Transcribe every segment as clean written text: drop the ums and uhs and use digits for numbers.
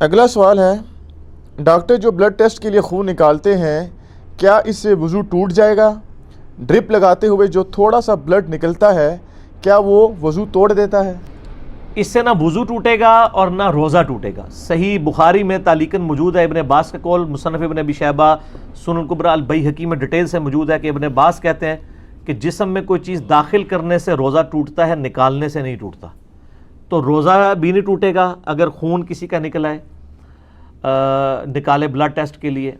اگلا سوال ہے، ڈاکٹر جو بلڈ ٹیسٹ کے لیے خون نکالتے ہیں کیا اس سے وضو ٹوٹ جائے گا؟ ڈرپ لگاتے ہوئے جو تھوڑا سا بلڈ نکلتا ہے کیا وہ وضو توڑ دیتا ہے؟ اس سے نہ وضو ٹوٹے گا اور نہ روزہ ٹوٹے گا۔ صحیح بخاری میں تعلیقاً موجود ہے، ابن عباس کا قول، مصنف ابن ابی شیبہ، سنن کبریٰ، البیہقی میں ڈیٹیل سے موجود ہے کہ ابن عباس کہتے ہیں کہ جسم میں کوئی چیز داخل کرنے سے روزہ ٹوٹتا ہے، نکالنے سے نہیں ٹوٹتا۔ تو روزہ بھی نہیں ٹوٹے گا اگر خون کسی کا نکل آئے، نکالے بلڈ ٹیسٹ کے لیے،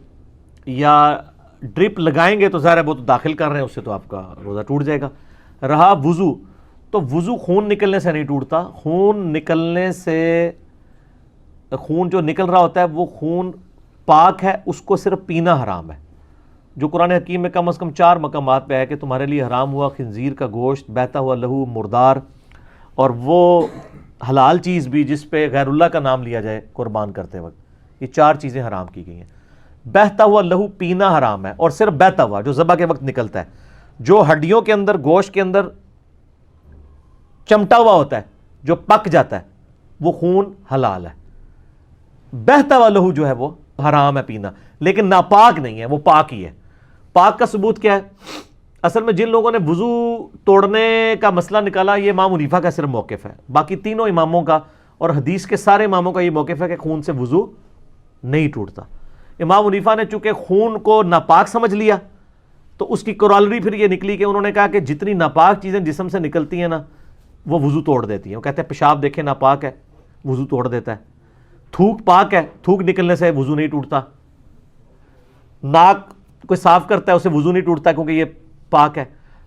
یا ڈرپ لگائیں گے تو ظاہر ہے وہ تو داخل کر رہے ہیں، اس سے تو آپ کا روزہ ٹوٹ جائے گا۔ رہا وضو، تو وضو خون نکلنے سے نہیں ٹوٹتا۔ خون نکلنے سے، خون جو نکل رہا ہوتا ہے وہ خون پاک ہے، اس کو صرف پینا حرام ہے۔ جو قرآن حکیم میں کم از کم 4 مقامات پہ ہے کہ تمہارے لیے حرام ہوا خنزیر کا گوشت، بہتا ہوا لہو، مردار، اور وہ حلال چیز بھی جس پہ غیر اللہ کا نام لیا جائے قربان کرتے وقت، یہ 4 چیزیں حرام کی گئی ہیں۔ بہتا ہوا لہو پینا حرام ہے، اور صرف بہتا ہوا جو ذبح کے وقت نکلتا ہے۔ جو ہڈیوں کے اندر، گوشت کے اندر چمٹا ہوا ہوتا ہے، جو پک جاتا ہے، وہ خون حلال ہے۔ بہتا ہوا لہو جو ہے وہ حرام ہے پینا، لیکن ناپاک نہیں ہے، وہ پاک ہی ہے۔ پاک کا ثبوت کیا ہے؟ اصل میں جن لوگوں نے وضو توڑنے کا مسئلہ نکالا، یہ امام حنیفہ کا صرف موقف ہے، باقی تینوں اماموں کا اور حدیث کے سارے اماموں کا یہ موقف ہے کہ خون سے وضو نہیں ٹوٹتا۔ امام حنیفہ نے چونکہ خون کو ناپاک سمجھ لیا تو اس کی کورالری پھر یہ نکلی کہ انہوں نے کہا کہ جتنی ناپاک چیزیں جسم سے نکلتی ہیں نا وہ وضو توڑ دیتی ہیں۔ وہ کہتے ہیں پیشاب دیکھیں ناپاک ہے، وضو توڑ دیتا ہے۔ تھوک پاک ہے، تھوک نکلنے سے وضو نہیں ٹوٹتا۔ ناک کوئی صاف کرتا ہے، اسے وضو نہیں ٹوٹتا کیونکہ یہ پاک ہے۔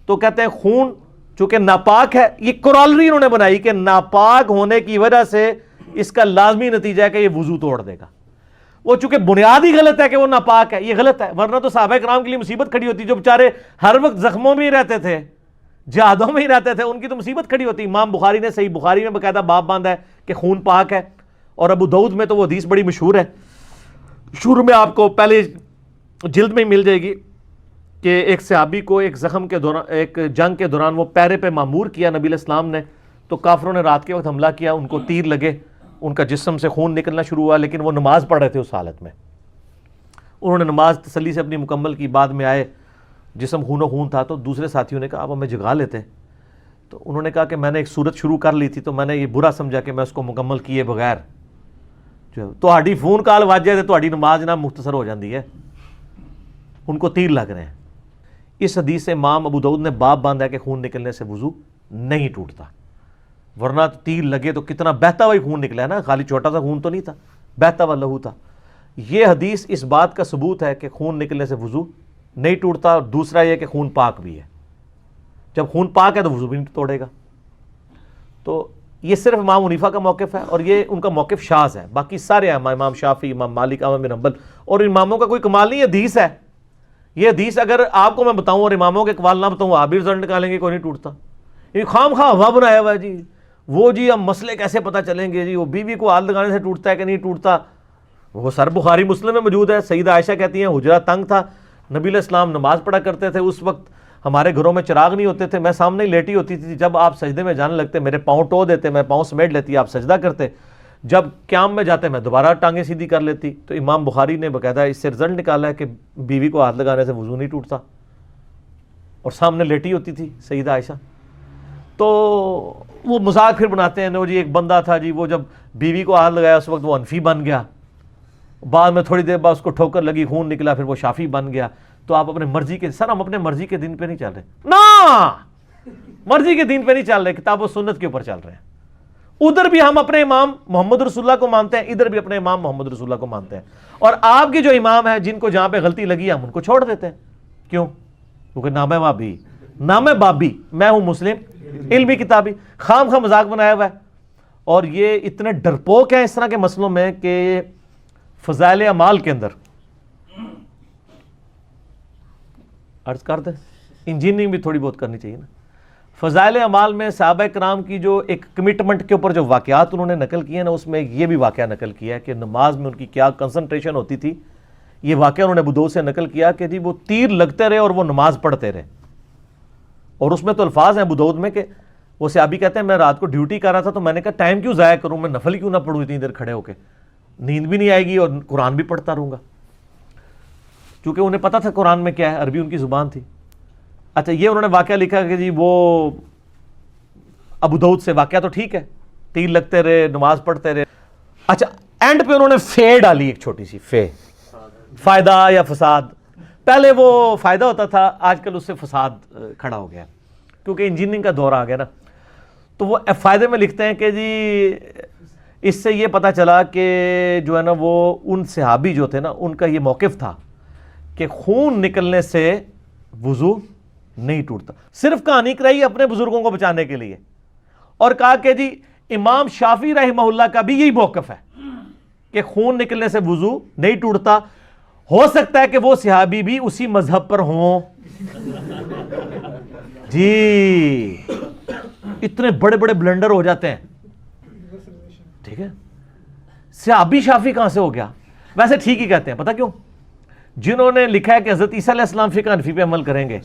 تو کہتے ہیں خون چونکہ ناپاک ہے، یہ کورالری انہوں نے بنائی کہ ناپاک ہونے کی وجہ سے اس کا لازمی نتیجہ ہے کہ یہ وضو توڑ دے گا۔ وہ چونکہ بنیاد ہی غلط ہے کہ وہ ناپاک ہے، یہ غلط ہے، ورنہ تو صحابہ کرام کے لیے مصیبت کھڑی ہوتی، جو بیچارے ہر وقت زخموں میں ہی رہتے تھے، جہادوں میں ہی رہتے تھے، ان کی تو مصیبت کھڑی ہوتی۔ امام بخاری نے صحیح بخاری میں باقاعدہ باب باندھا ہے کہ خون پاک ہے، اور ابو داؤد میں تو وہ حدیث بڑی مشہور ہے، شروع میں آپ کو پہلے جلد میں ہی مل جائے گی، کہ ایک صحابی کو ایک زخم کے دوران، ایک جنگ کے دوران وہ پیرے پہ معمور کیا نبی علیہ السلام نے، تو کافروں نے رات کے وقت حملہ کیا، ان کو تیر لگے، ان کا جسم سے خون نکلنا شروع ہوا، لیکن وہ نماز پڑھ رہے تھے اس حالت میں۔ انہوں نے نماز تسلی سے اپنی مکمل کی، بعد میں آئے، جسم خون و خون تھا، تو دوسرے ساتھیوں نے کہا آپ ہمیں جگا لیتے۔ تو انہوں نے کہا کہ میں نے ایک صورت شروع کر لی تھی، تو میں نے یہ برا سمجھا کہ میں اس کو مکمل کیے بغیر جو تہاڈی فون کال وج جائے تو تہاڈی نماز نہ مختصر ہو جاندی ہے، ان کو تیر لگ رہے ہیں۔ اس حدیث سے امام ابو داؤد نے باب باندھا ہے کہ خون نکلنے سے وضو نہیں ٹوٹتا، ورنہ تیر لگے تو کتنا بہتا ہوا ہی خون نکلا ہے نا، خالی چھوٹا سا خون تو نہیں تھا، بہتا ہوا لہو تھا۔ یہ حدیث اس بات کا ثبوت ہے کہ خون نکلنے سے وضو نہیں ٹوٹتا، اور دوسرا یہ کہ خون پاک بھی ہے۔ جب خون پاک ہے تو وضو بھی نہیں توڑے گا۔ تو یہ صرف امام حنیفہ کا موقف ہے، اور یہ ان کا موقف شاذ ہے۔ باقی سارے امام شافعی، امام مالک، احمد بن حنبل اور اماموں کا کوئی کمال نہیں، یہ حدیث ہے۔ یہ حدیث اگر آپ کو میں بتاؤں اور اماموں کے اقوال نہ بتاؤں، آپ بھی رزلٹ نکالیں گے، کوئی نہیں ٹوٹتا۔ یہ خام خواہ ہوا بنایا ہوا ہے جی، وہ جی ہم مسئلے کیسے پتہ چلیں گے جی، وہ بیوی کو ہاتھ لگانے سے ٹوٹتا ہے کہ نہیں ٹوٹتا، وہ سر بخاری مسلم میں موجود ہے۔ سیدہ عائشہ کہتی ہیں حجرہ تنگ تھا، نبی علیہ السلام نماز پڑھا کرتے تھے، اس وقت ہمارے گھروں میں چراغ نہیں ہوتے تھے، میں سامنے ہی لیٹی ہوتی تھی، جب آپ سجدے میں جانے لگتے میرے پاؤں ٹو دیتے، میں پاؤں سمیٹ لیتی، آپ سجدہ کرتے، جب قیام میں جاتے میں دوبارہ ٹانگیں سیدھی کر لیتی۔ تو امام بخاری نے باقاعدہ اس سے رزلٹ نکالا ہے کہ بیوی کو ہاتھ لگانے سے وضو نہیں ٹوٹتا، اور سامنے لیٹی ہوتی تھی سیدہ عائشہ۔ تو وہ مذاق پھر بناتے ہیں، وہ جی ایک بندہ تھا جی، وہ جب بیوی کو ہاتھ لگایا اس وقت وہ حنفی بن گیا، بعد میں تھوڑی دیر بعد اس کو ٹھوکر لگی، خون نکلا، پھر وہ شافعی بن گیا۔ تو آپ اپنے مرضی کے، سر ہم اپنے مرضی کے دین پہ نہیں چل رہے، نا مرضی کے دین پہ نہیں چل رہے، کتاب و سنت کے اوپر چل رہے ہیں۔ ادھر بھی ہم اپنے امام محمد رسول اللہ کو مانتے ہیں، ادھر بھی اپنے امام محمد رسول اللہ کو مانتے ہیں، اور آپ کے جو امام ہیں جن کو جہاں پہ غلطی لگی ہم ان کو چھوڑ دیتے ہیں۔ کیوں؟ کیونکہ نام ہے بابی، نام ہے بابی، میں ہوں مسلم علمی کتابی، خام خواہ مذاق بنایا ہوا ہے۔ اور یہ اتنے ڈرپوک ہیں اس طرح کے مسئلوں میں کہ فضائل اعمال کے اندر عرض کر دیں، انجینئرنگ بھی تھوڑی بہت کرنی چاہیے نا۔ فضائل اعمال میں صحابہ کرام کی جو ایک کمٹمنٹ کے اوپر جو واقعات انہوں نے نقل کیے نا، اس میں یہ بھی واقعہ نقل کیا ہے کہ نماز میں ان کی کیا کنسنٹریشن ہوتی تھی۔ یہ واقعہ انہوں نے ابو داؤد سے نقل کیا کہ جی وہ تیر لگتے رہے اور وہ نماز پڑھتے رہے، اور اس میں تو الفاظ ہیں ابو داؤد میں کہ وہ صحابی کہتے ہیں میں رات کو ڈیوٹی کر رہا تھا تو میں نے کہا ٹائم کیوں ضائع کروں، میں نفل کیوں نہ پڑھوں اتنی دیر کھڑے ہو کے، نیند بھی نہیں آئے گی اور قرآن بھی پڑھتا رہوں گا، چونکہ انہیں پتا تھا قرآن میں کیا ہے، عربی ان کی زبان تھی۔ اچھا یہ انہوں نے واقعہ لکھا کہ جی وہ ابو داؤد سے، واقعہ تو ٹھیک ہے، تین لگتے رہے، نماز پڑھتے رہے۔ اچھا اینڈ پہ انہوں نے فے ڈالی، ایک چھوٹی سی فے، فائدہ یا فساد۔ پہلے وہ فائدہ ہوتا تھا، آج کل اس سے فساد کھڑا ہو گیا کیونکہ انجینئرنگ کا دور آ گیا نا۔ تو وہ فائدے میں لکھتے ہیں کہ جی اس سے یہ پتہ چلا کہ جو ہے نا وہ ان صحابی جو تھے نا ان کا یہ موقف تھا کہ خون نکلنے سے وضو نہیں ٹوٹتا۔ صرف کہانی کرائی اپنے بزرگوں کو بچانے کے لیے، اور کہا کہ جی امام شافعی رحمہ اللہ کا بھی یہی موقف ہے کہ خون نکلنے سے وضو نہیں ٹوٹتا۔ ہو سکتا ہے کہ وہ صحابی بھی اسی مذہب پر ہوں۔ جی اتنے بڑے بڑے بلنڈر ہو جاتے ہیں، ٹھیک ہے۔ صحابی شافعی کہاں سے ہو گیا؟ ویسے ٹھیک ہی کہتے ہیں، پتہ کیوں؟ جنہوں نے لکھا ہے کہ حضرت عیسیٰ علیہ السلام فقہ حنفی پہ عمل کریں گے،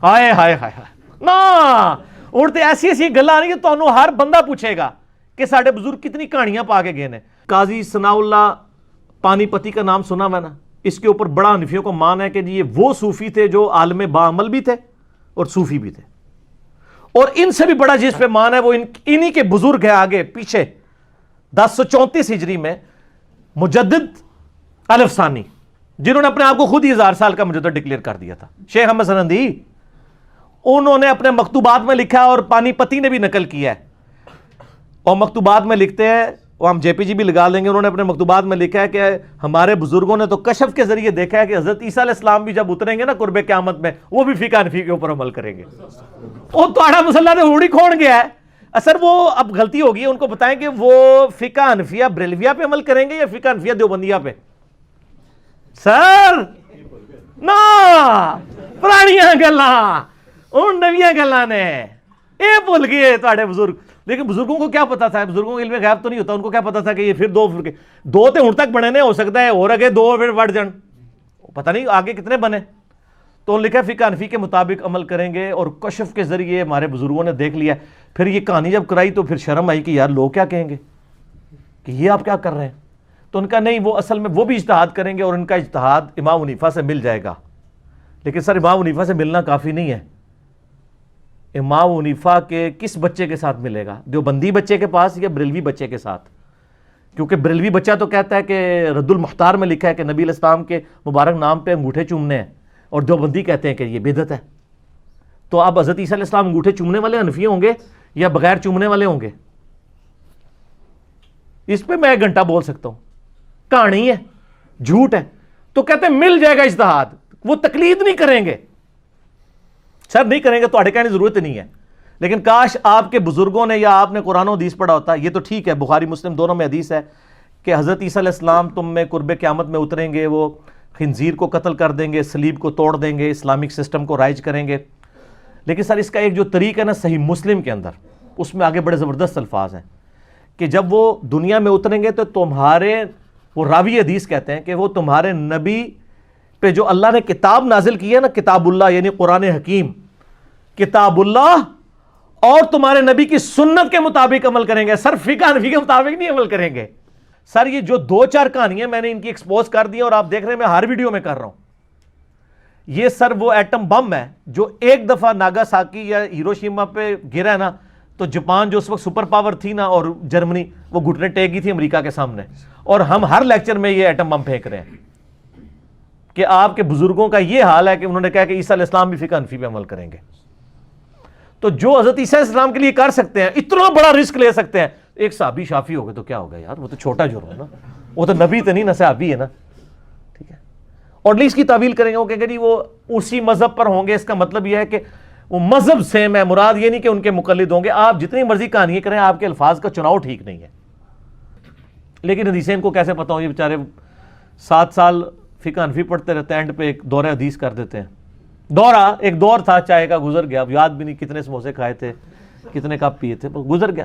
ہائے ہائے ہائے ہائے نا، اڑتے ایسی ایسی گلاں نہیں کہ تانوں ہر بندہ پوچھے گا کہ ساڈے بزرگ کتنی کہانیاں پا کے گئے نے۔ قاضی ثناء اللہ پانی پتی کا نام سنا میں نا، اس کے اوپر بڑا حنفیوں کو مان ہے کہ جی یہ وہ صوفی تھے جو عالم باعمل بھی تھے اور صوفی بھی تھے، اور ان سے بھی بڑا جس پہ مان ہے وہ انہی کے بزرگ ہیں آگے پیچھے 1034 ہجری میں مجدد الف ثانی، جنہوں نے اپنے آپ کو خود ہی 1000 سال کا مجدد ڈکلیئر کر دیا تھا، شیخ احمد سنندی۔ انہوں نے اپنے مکتوبات میں لکھا اور پانی پتی نے بھی نقل کیا ہے، اور مکتوبات میں لکھتے ہیں، وہ ہم جے پی جی بھی لگا لیں گے، انہوں نے اپنے مکتوبات میں لکھا ہے کہ ہمارے بزرگوں نے تو کشف کے ذریعے دیکھا ہے کہ حضرت عیسیٰ علیہ السلام بھی جب اتریں گے نا قرب قیامت میں، وہ بھی فقہ حنفی کے اوپر عمل کریں گے۔ وہ توڑا مسلح نے ہوڑی کھوڑ گیا ہے، اثر وہ اب غلطی ہوگی، ان کو بتائیں کہ وہ فقہ حنفیہ بریلویہ پہ عمل کریں گے یا فقہ حنفیہ دیوبندیہ پہ؟ سر نا پرانیاں گلاں ان نویاں گلاں نے اے بھول گئے تواڈے بزرگ۔ لیکن بزرگوں کو کیا پتا تھا؟ بزرگوں کو علم غیب تو نہیں ہوتا، ان کو کیا پتا تھا کہ یہ پھر دو تے ہن تک بنے نے، ہو سکتا ہے اور اگے دو پھر بڑھ جان، پتہ نہیں آگے کتنے بنے۔ تو لکھا ہے فقہ حنفی کے مطابق عمل کریں گے، اور کشف کے ذریعے ہمارے بزرگوں نے دیکھ لیا۔ پھر یہ کہانی جب کرائی تو پھر شرم آئی کہ یار لوگ کیا کہیں گے کہ یہ آپ کیا کر رہے ہیں؟ تو ان کا نہیں، وہ اصل میں وہ بھی اجتہاد کریں گے، اور ان کا اجتہاد امام حنیفہ سے مل جائے گا۔ لیکن سر امام حنیفہ سے ملنا کافی نہیں ہے، امام حنیفہ کے کس بچے کے ساتھ ملے گا؟ دیوبندی بچے کے پاس یا بریلوی بچے کے ساتھ؟ کیونکہ بریلوی بچہ تو کہتا ہے کہ رد المختار میں لکھا ہے کہ نبی علیہ السلام کے مبارک نام پہ انگوٹھے چومنے ہیں، اور دیوبندی کہتے ہیں کہ یہ بدعت ہے۔ تو اب حضرت عیسیٰ علیہ السلام انگوٹھے چومنے والے حنفی ہوں گے یا بغیر چومنے والے ہوں گے؟ اس پہ میں ایک گھنٹہ بول سکتا ہوں، کہانی ہے، جھوٹ ہے۔ تو کہتے ہیں مل جائے گا اجتہاد، وہ تقلید نہیں کریں گے، سر نہیں کریں گے تو کہنے کی ضرورت نہیں ہے۔ لیکن کاش آپ کے بزرگوں نے یا آپ نے قرآن و حدیث پڑھا ہوتا۔ یہ تو ٹھیک ہے، بخاری مسلم دونوں میں حدیث ہے کہ حضرت عیسیٰ علیہ السلام تم میں قرب قیامت میں اتریں گے، وہ خنزیر کو قتل کر دیں گے، صلیب کو توڑ دیں گے، اسلامک سسٹم کو رائج کریں گے۔ لیکن سر اس کا ایک جو طریق ہے نا صحیح مسلم کے اندر، اس میں آگے بڑے زبردست الفاظ ہیں کہ جب وہ دنیا میں اتریں گے تو تمہارے، وہ راوی حدیث کہتے ہیں کہ وہ تمہارے نبی پہ جو اللہ نے کتاب نازل کی ہے نا، کتاب اللہ یعنی قرآن حکیم، کتاب اللہ اور تمہارے نبی کی سنت کے مطابق عمل کریں گے، سر فقہ حنفی کے مطابق نہیں عمل کریں گے۔ سر یہ جو 2-4 کہانیاں میں نے ان کی ایکسپوز کر دی اور آپ دیکھ رہے ہیں میں ہر ویڈیو میں کر رہا ہوں، یہ سر وہ ایٹم بم ہے جو ایک دفعہ ناگاساکی یا ہیروشیما پہ گرا ہے نا، تو جاپان جو اس وقت سپر پاور تھی نا اور جرمنی، وہ گھٹنے ٹیک گئی تھی امریکہ کے سامنے، اور ہم ہر لیکچر میں یہ ایٹم بم پھینک رہے ہیں کہ آپ کے بزرگوں کا یہ حال ہے کہ انہوں نے کہا کہ عیسیٰ علیہ السلام بھی فقہ حنفی پہ عمل کریں گے۔ تو جو حضرت عیسیٰ علیہ السلام کے لیے کر سکتے ہیں، اتنا بڑا رسک لے سکتے ہیں، ایک صحابی شافعی ہو گئے تو کیا ہوگا یار؟ وہ تو چھوٹا جرم ہے نا، وہ تو نبی تو نہیں نا، صحابی ہے نا، ٹھیک ہے۔ اور اس کی تعویل کریں گے، وہ کہیں گے جی وہ اسی مذہب پر ہوں گے، اس کا مطلب یہ ہے کہ وہ مذہب سیم ہے، مراد یہ نہیں کہ ان کے مقلد ہوں گے۔ آپ جتنی مرضی کہانیاں کریں، آپ کے الفاظ کا چناؤ ٹھیک نہیں ہے۔ لیکن حدیثیں ان کو کیسے پتہ ہو؟ یہ بیچارے 7 سال فقہ حنفی پڑھتے رہتے ہیں، اینڈ پہ ایک دورہ حدیث کر دیتے ہیں۔ دورہ ایک دور تھا چائے کا، گزر گیا، یاد بھی نہیں کتنے سموسے کھائے تھے، کتنے کپ پیے تھے، گزر گیا۔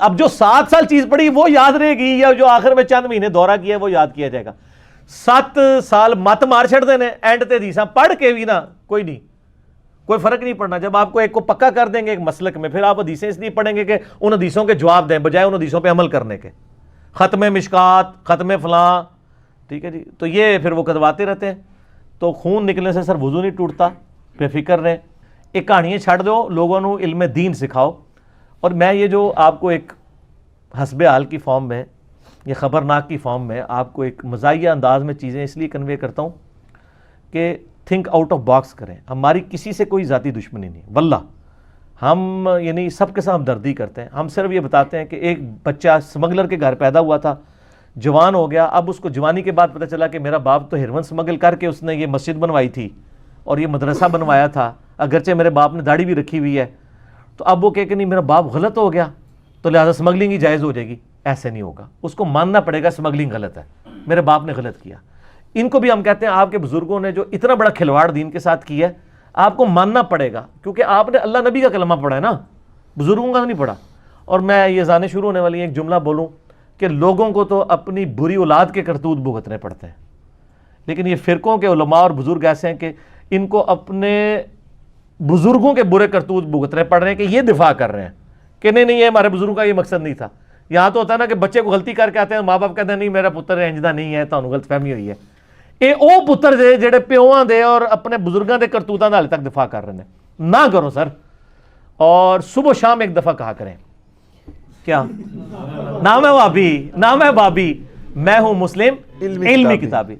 اب جو 7 سال چیز پڑھی وہ یاد رہے گی، یا جو آخر میں چند مہینے دورہ کیا وہ یاد کیا جائے گا؟ 7 سال مت مار چھڑ دینے، اینڈ تے حدیثاں پڑھ کے بھی نا کوئی نہیں، کوئی فرق نہیں پڑنا۔ جب آپ کو ایک کو پکا کر دیں گے ایک مسلک میں، پھر آپ حدیثیں اس لیے پڑھیں گے کہ ان حدیثوں کے جواب دیں بجائے ان حدیثوں پہ عمل کرنے کے۔ ختم مشکات، ختم فلاں، ٹھیک ہے جی. تو یہ پھر وہ کدواتے رہتے ہیں. تو خون نکلنے سے سر وضو نہیں ٹوٹتا، بے فکر رہیں. ایک کہانیاں چھڑ دو، لوگوں کو علم دین سکھاؤ. اور میں یہ جو آپ کو ایک حسب حال کی فارم میں، یہ خبرناک کی فارم میں آپ کو ایک مزاحیہ انداز میں چیزیں اس لیے کنوے کرتا ہوں کہ تھنک آؤٹ آف باکس کریں. ہماری کسی سے کوئی ذاتی دشمنی نہیں واللہ، ہم یعنی سب کے ساتھ ہمدردی کرتے ہیں. ہم صرف یہ بتاتے ہیں کہ ایک بچہ سمگلر کے گھر پیدا ہوا تھا، جوان ہو گیا، اب اس کو جوانی کے بعد پتہ چلا کہ میرا باپ تو ہیروئن سمگل کر کے اس نے یہ مسجد بنوائی تھی اور یہ مدرسہ بنوایا تھا، اگرچہ میرے باپ نے داڑھی بھی رکھی ہوئی ہے. تو اب وہ کہے کہ نہیں میرا باپ غلط ہو گیا تو لہٰذا سمگلنگ ہی جائز ہو جائے گی. ایسے نہیں ہوگا، اس کو ماننا پڑے گا سمگلنگ غلط ہے، میرے باپ نے غلط کیا. ان کو بھی ہم کہتے ہیں آپ کے بزرگوں نے جو اتنا بڑا کھلواڑ دین کے ساتھ کیا ہے، آپ کو ماننا پڑے گا، کیونکہ آپ نے اللہ نبی کا کلمہ پڑھا ہے نا، بزرگوں کا نہیں پڑھا. اور میں یہ زانے شروع ہونے والی ایک جملہ بولوں کہ لوگوں کو تو اپنی بری اولاد کے کرتوت بھگتنے پڑتے ہیں، لیکن یہ فرقوں کے علماء اور بزرگ ایسے ہیں کہ ان کو اپنے بزرگوں کے برے کرتوت بھگتنے پڑ رہے ہیں کہ یہ دفاع کر رہے ہیں کہ نہیں یہ ہمارے بزرگوں کا یہ مقصد نہیں تھا. یہاں تو ہوتا ہے نا کہ بچے کو غلطی کر کے آتے ہیں، ماں باپ کہتے ہیں نہیں میرا پتر انجدہ نہیں ہے، تانوں غلط فہمی ہوئی ہے. یہ او پتر دے جڑے پیواں دے اور اپنے بزرگاں دے کرتوتاں دا حال تک دفاع کر رہے ہیں. نہ کرو سر، اور صبح و شام ایک دفعہ کہا کریں کیا نام ہے وابی، نام ہے بابی، میں ہوں مسلم علمی کتابی.